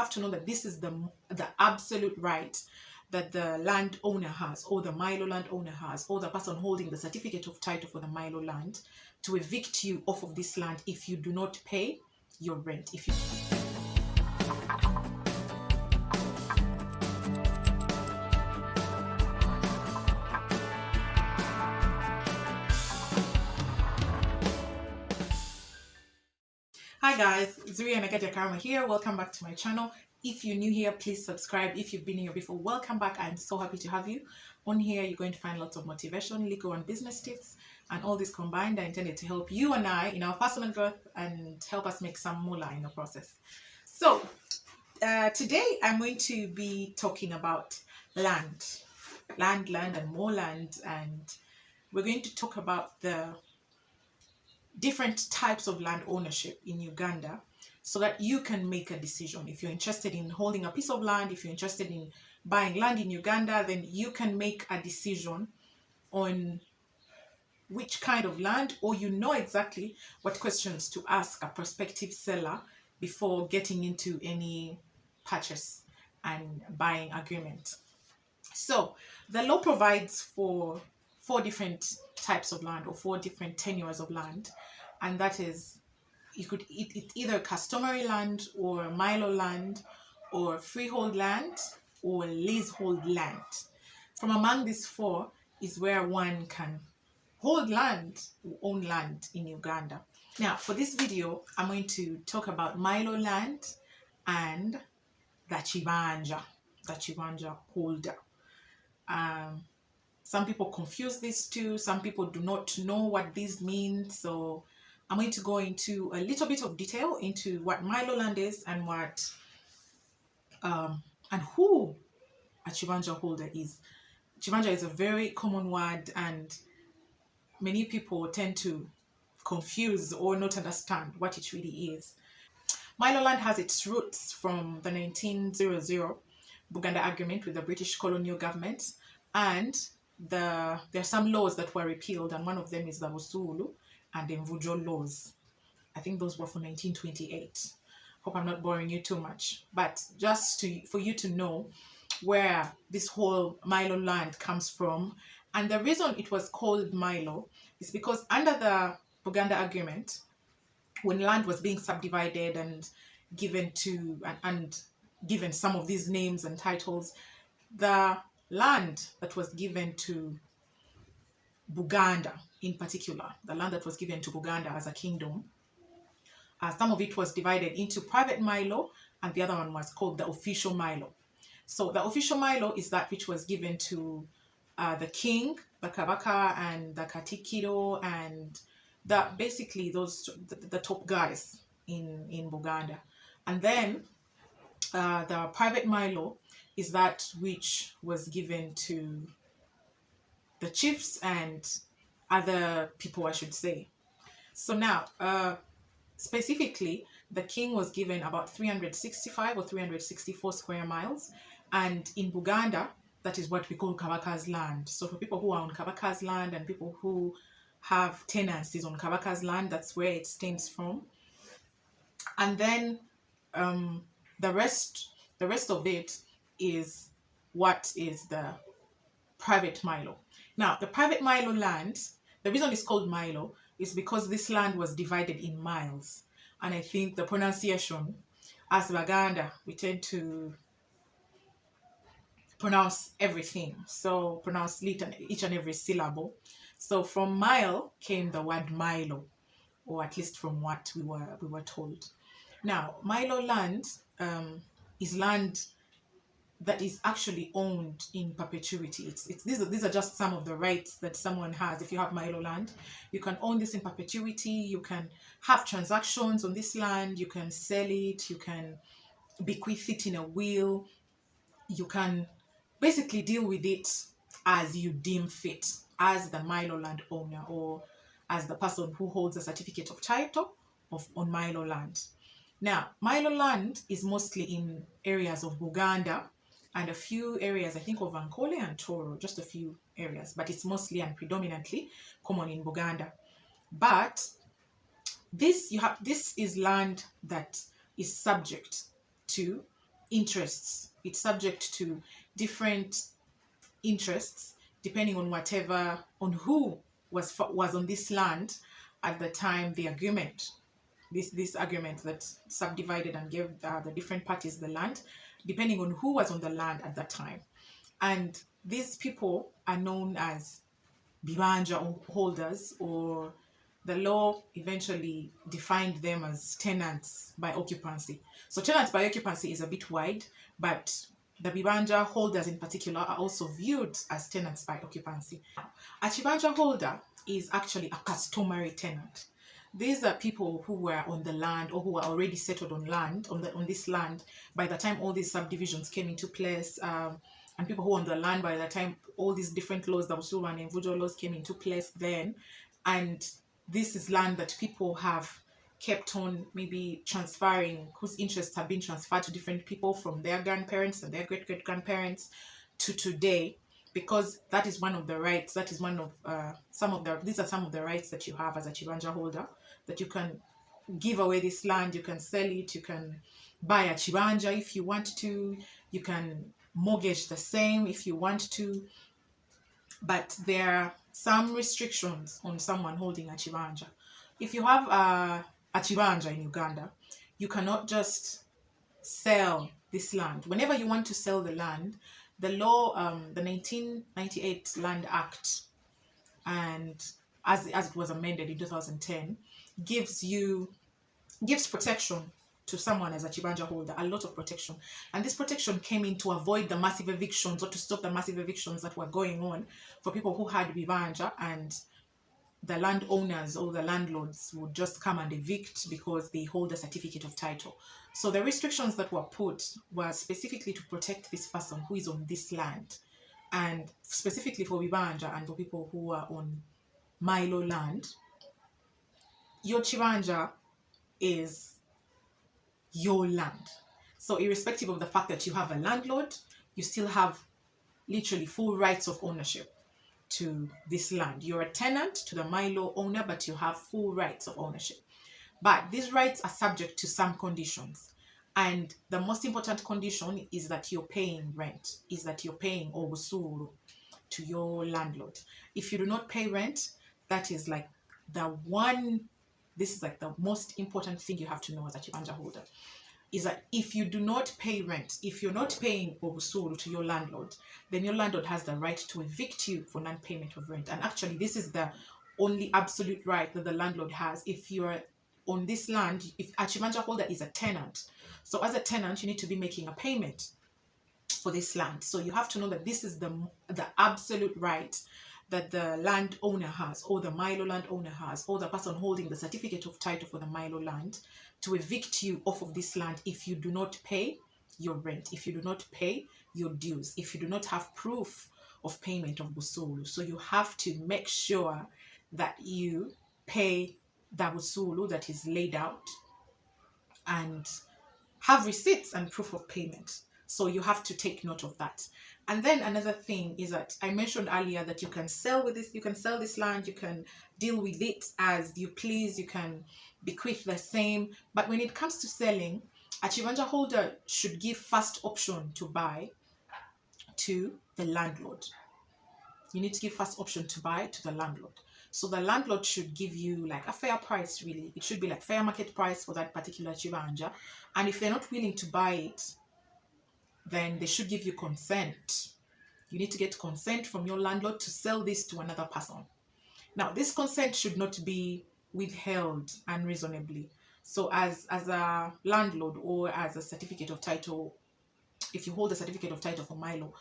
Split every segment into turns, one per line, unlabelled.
have to know that this is the absolute right that the landowner has, or the Milo landowner has, or the person holding the certificate of title for the Milo land, to evict you off of this land if you do not pay your rent. If you Hi guys, Zuri and Agaja Karma here. Welcome back to my channel. If you're new here, please subscribe. If you've been here before, welcome back. I'm so happy to have you. On here, you're going to find lots of motivation, legal and business tips, and all this combined are intended to help you and I in our personal growth and help us make some moolah in the process. So today I'm going to be talking about land and more land, and we're going to talk about the different types of land ownership in Uganda, so that you can make a decision. If you're interested in holding a piece of land, if you're interested in buying land in Uganda, then you can make a decision on which kind of land, or you know exactly what questions to ask a prospective seller before getting into any purchase and buying agreement. So the law provides for 4 different types of land, or 4 different tenures of land, and that is, it's either customary land, or Milo land, or freehold land, or leasehold land. From among these 4 is where one can hold land or own land in Uganda. Now for this video, I'm going to talk about Milo land and the kibanja holder. Some people confuse these two. Some people do not know what these mean. So I'm going to go into a little bit of detail into what Milo land is and what and who a kibanja holder is. Kibanja is a very common word, and many people tend to confuse or not understand what it really is. Milo land has its roots from the 1900 Buganda Agreement with the British colonial government, and there are some laws that were repealed, and one of them is the Busulu and the Mvujo laws. I think those were from 1928. Hope I'm not boring you too much, but just for you to know where this whole Milo land comes from. And the reason it was called Milo is because under the Buganda Agreement, when land was being subdivided and given to and given some of these names and titles, the land that was given to Buganda in particular, the land that was given to Buganda as a kingdom, some of it was divided into private Milo, and the other one was called the official Milo. So the official Milo is that which was given to the king, the Kabaka, and the Katikiro, and basically those the top guys in Buganda. And then the private Milo is that which was given to the chiefs and other people, I should say. So now, specifically, the king was given about 365 or 364 square miles, and in Buganda, that is what we call Kabaka's land. So for people who are on Kabaka's land and people who have tenancies on Kabaka's land, that's where it stems from. And then the rest of it is what is the private Milo. Now, the private Milo land, the reason it's called Milo is because this land was divided in miles. And I think the pronunciation, as Baganda, we tend to pronounce everything. So pronounce each and every syllable. So from mile came the word Milo, or at least from what we were told. Now, Milo land is land that is actually owned in perpetuity. These are just some of the rights that someone has. If you have Milo land, you can own this in perpetuity. You can have transactions on this land. You can sell it. You can bequeath it in a will. You can basically deal with it as you deem fit, as the Milo land owner, or as the person who holds a certificate of title on Milo land. Now, Milo land is mostly in areas of Buganda and a few areas, I think, of Ankole and Toro, just a few areas, but it's mostly and predominantly common in Buganda. But this is land that is subject to interests. It's subject to different interests depending on who was on this land at the time the agreement, this agreement that subdivided and gave the different parties the land, depending on who was on the land at that time. And these people are known as kibanja holders, or the law eventually defined them as tenants by occupancy. So tenants by occupancy is a bit wide, but the kibanja holders in particular are also viewed as tenants by occupancy. A kibanja holder is actually a customary tenant. These are people who were on the land, or who were already settled on land, on this land by the time all these subdivisions came into place, and people who were on the land by the time all these different laws, the Usulu and Envujo laws, came into place then. And this is land that people have kept on maybe transferring, whose interests have been transferred to different people from their grandparents and their great-great-grandparents to today, because that is one of the rights, that is one of these are some of the rights that you have as a kibanja holder, that you can give away this land, you can sell it, you can buy a kibanja if you want to, you can mortgage the same if you want to, but there are some restrictions on someone holding a kibanja. If you have a kibanja in Uganda, you cannot just sell this land. Whenever you want to sell the land, the law, the 1998 Land Act, and as it was amended in 2010, gives protection to someone as a kibanja holder, a lot of protection. And this protection came in to avoid the massive evictions, or to stop the massive evictions that were going on for people who had kibanja, and the landowners or the landlords would just come and evict because they hold a certificate of title. So the restrictions that were put were specifically to protect this person who is on this land, and specifically for kibanja and for people who are on Mailo land. Your kibanja is your land. So irrespective of the fact that you have a landlord, you still have literally full rights of ownership to this land. You're a tenant to the Mailo owner, but you have full rights of ownership. But these rights are subject to some conditions. And the most important condition is that you're paying rent, is that you're paying obusuru to your landlord. If you do not pay rent, that is like this is like the most important thing you have to know as a kibanja holder, is that if you do not pay rent, if you're not paying obusuru to your landlord, then your landlord has the right to evict you for non-payment of rent. And actually, this is the only absolute right that the landlord has. If you're on this land, if a kibanja holder is a tenant, so as a tenant, you need to be making a payment for this land. So you have to know that this is the absolute right that the landowner has, or the Mailo landowner has, or the person holding the certificate of title for the Mailo land, to evict you off of this land if you do not pay your rent, if you do not pay your dues, if you do not have proof of payment of busulu. So you have to make sure that you pay the busulu that is laid out, and have receipts and proof of payment. So you have to take note of that. And then another thing is that I mentioned earlier that you can sell this land, you can deal with it as you please, you can bequeath the same. But when it comes to selling, a kibanja holder should give first option to buy to the landlord. You need to give first option to buy to the landlord. So the landlord should give you like a fair price, really. It should be like fair market price for that particular kibanja. And if they're not willing to buy it, then they should give you consent. You need to get consent from your landlord to sell this to another person. Now, this consent should not be withheld unreasonably. So as a landlord, or as a certificate of title, if you hold a certificate of title for Mailo,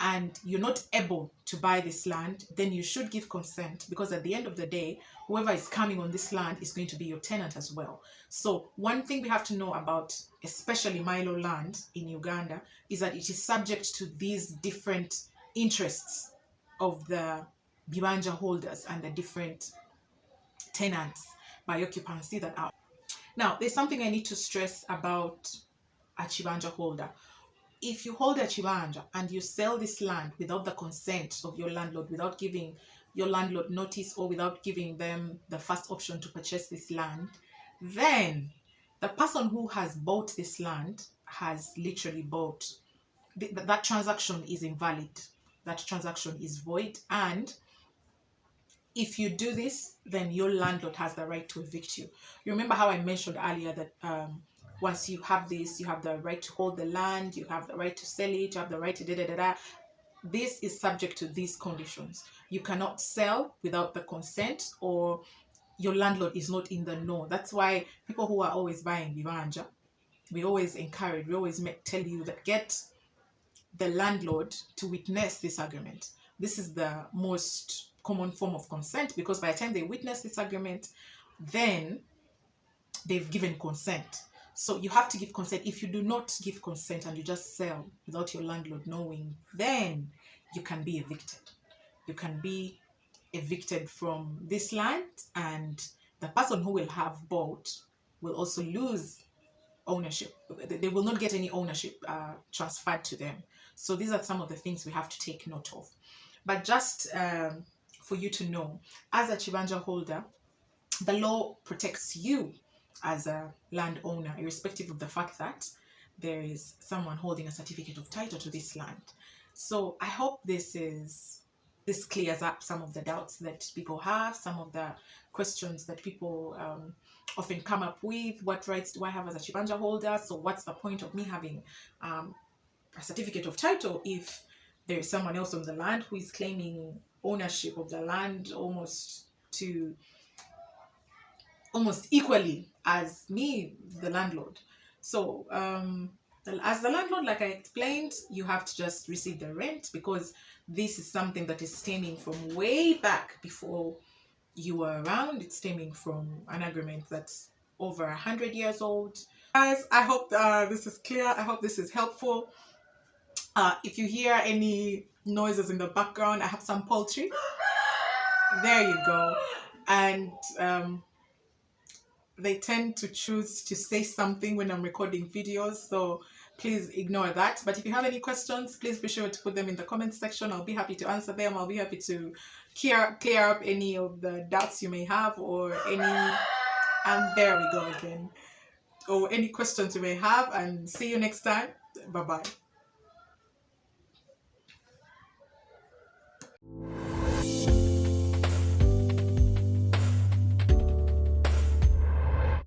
and you're not able to buy this land, then you should give consent, because at the end of the day, whoever is coming on this land is going to be your tenant as well. So one thing we have to know about, especially Mailo land in Uganda, is that it is subject to these different interests of the kibanja holders and the different tenants by occupancy that are. Now, there's something I need to stress about a kibanja holder. If you hold a kibanja and you sell this land without the consent of your landlord, without giving your landlord notice, or without giving them the first option to purchase this land, then the person who has bought this land has literally bought, that transaction is invalid. That transaction is void. And if you do this, then your landlord has the right to evict you. You remember how I mentioned earlier that once you have this, you have the right to hold the land, you have the right to sell it, you have the right to da da da da. This is subject to these conditions. You cannot sell without the consent, or your landlord is not in the know. That's why people who are always buying kibanja, we always encourage, we always tell you that get the landlord to witness this agreement. This is the most common form of consent, because by the time they witness this agreement, then they've given consent. So you have to give consent. If you do not give consent and you just sell without your landlord knowing, then you can be evicted. You can be evicted from this land, and the person who will have bought will also lose ownership. They will not get any ownership transferred to them. So these are some of the things we have to take note of. But just for you to know, as a kibanja holder, the law protects you as a landowner, irrespective of the fact that there is someone holding a certificate of title to this land. So I hope this clears up some of the doubts that people have, some of the questions that people often come up with. What rights do I have as a kibanja holder? So what's the point of me having a certificate of title if there is someone else on the land who is claiming ownership of the land almost equally as me, the landlord? So as the landlord, like I explained, you have to just receive the rent, because this is something that is stemming from way back before you were around. It's stemming from an agreement that's over 100 years old. Guys, I hope this is clear. I hope this is helpful. If you hear any noises in the background, I have some poultry. There you go. And they tend to choose to say something when I'm recording videos, so please ignore that. But if you have any questions, please be sure to put them in the comment section. I'll be happy to answer them. I'll be happy to clear up any of the doubts you may have, or any, and there we go again, or any questions you may have. And see you next time. Bye bye.